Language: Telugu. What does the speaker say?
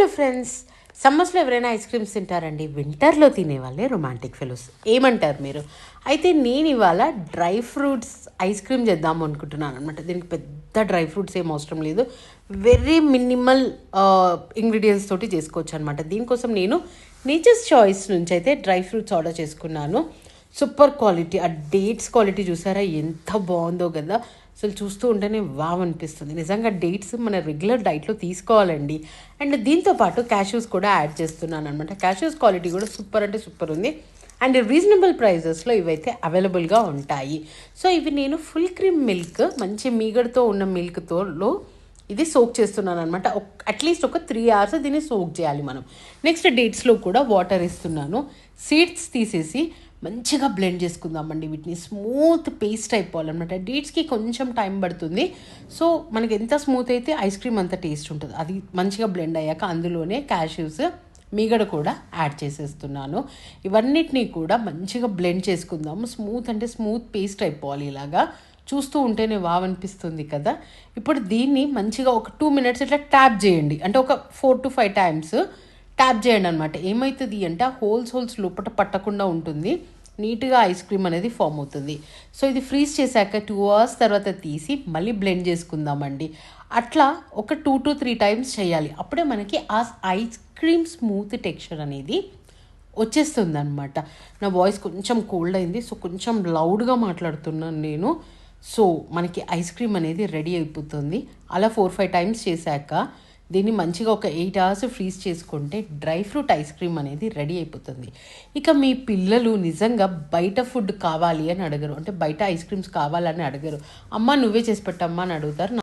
హలో ఫ్రెండ్స్, సమ్మర్స్లో ఎవరైనా ఐస్ క్రీమ్స్ తింటారండి. వింటర్లో తినే వాళ్ళే రొమాంటిక్ ఫెలోస్. ఏమంటారు మీరు? అయితే నేను ఇవాళ డ్రై ఫ్రూట్స్ ఐస్ క్రీమ్ చేద్దాం అనుకుంటున్నాను అనమాట. దీనికి పెద్ద డ్రై ఫ్రూట్స్ ఏం అవసరం లేదు, వెరీ మినిమల్ ఇంగ్రీడియంట్స్ తోటి చేసుకోవచ్చు అనమాట. దీనికోసం నేను నేచర్స్ చాయిస్ నుంచి అయితే డ్రై ఫ్రూట్స్ ఆర్డర్ చేసుకున్నాను. సూపర్ క్వాలిటీ, ఆ డేట్స్ క్వాలిటీ చూసారా ఎంత బాగుందో కదా. అసలు చూస్తూ ఉంటేనే వావ్ అనిపిస్తుంది. నిజంగా డేట్స్ మన రెగ్యులర్ డైట్లో తీసుకోవాలండి. అండ్ దీంతోపాటు క్యాష్యూస్ కూడా యాడ్ చేస్తున్నాను అనమాట. క్యాష్యూస్ క్వాలిటీ కూడా సూపర్ అంటే సూపర్ ఉంది. అండ్ రీజనబుల్ ప్రైజెస్లో ఇవైతే అవైలబుల్గా ఉంటాయి. సో ఇవి నేను ఫుల్ క్రీమ్ మిల్క్, మంచి మీగడతో ఉన్న మిల్క్తో ఇది సోక్ చేస్తున్నాను అనమాట. అట్లీస్ట్ ఒక 3 hours దీన్ని సోక్ చేయాలి మనం. నెక్స్ట్ డేట్స్లో కూడా వాటర్ ఇస్తున్నాను. సీడ్స్ తీసేసి మంచిగా బ్లెండ్ చేసుకుందామండి. వీటిని స్మూత్ పేస్ట్ అయిపోవాలన్నమాట. డేట్స్కి కొంచెం టైం పడుతుంది. సో మనకి ఎంత స్మూత్ అయితే ఐస్ క్రీమ్ అంత టేస్ట్ ఉంటుంది. అది మంచిగా బ్లెండ్ అయ్యాక అందులోనే క్యాష్యూస్ మీగడ కూడా యాడ్ చేసేస్తున్నాను. ఇవన్నిటినీ కూడా మంచిగా బ్లెండ్ చేసుకుందాము. స్మూత్ అంటే స్మూత్ పేస్ట్ అయిపోవాలి. ఇలాగా చూస్తూ ఉంటేనే వావ్ అనిపిస్తుంది కదా. ఇప్పుడు దీన్ని మంచిగా ఒక 2 minutes ఇట్లా ట్యాప్ చేయండి. అంటే ఒక 4 to 5 times ట్యాప్ చేయండి అనమాట. ఏమవుతుంది అంటే ఆ హోల్స్ లోపల పట్టకుండా ఉంటుంది, నీట్గా ఐస్ క్రీమ్ అనేది ఫామ్ అవుతుంది. సో ఇది ఫ్రీజ్ చేశాక 2 hours తర్వాత తీసి మళ్ళీ బ్లెండ్ చేసుకుందామండి. అట్లా ఒక 2 to 3 times చేయాలి. అప్పుడే మనకి ఆ ఐస్ క్రీమ్ స్మూత్ టెక్స్చర్ అనేది వచ్చేస్తుంది అనమాట. నా వాయిస్ కొంచెం కోల్డ్ అయింది, సో కొంచెం లౌడ్గా మాట్లాడుతున్నాను నేను. సో మనకి ఐస్ క్రీమ్ అనేది రెడీ అయిపోతుంది. అలా 4-5 times చేశాక దీన్ని మంచిగా ఒక 8 hours ఫ్రీజ్ చేసుకుంటే డ్రై ఫ్రూట్ ఐస్ క్రీమ్ అనేది రెడీ అయిపోతుంది. ఇక మీ పిల్లలు నిజంగా బయట ఫుడ్ కావాలి అని అడగరు, అంటే బయట ఐస్ క్రీమ్స్ కావాలని అడగరు. అమ్మ నువ్వే చేసి పెట్టమ్మా అని అడుగుతారు.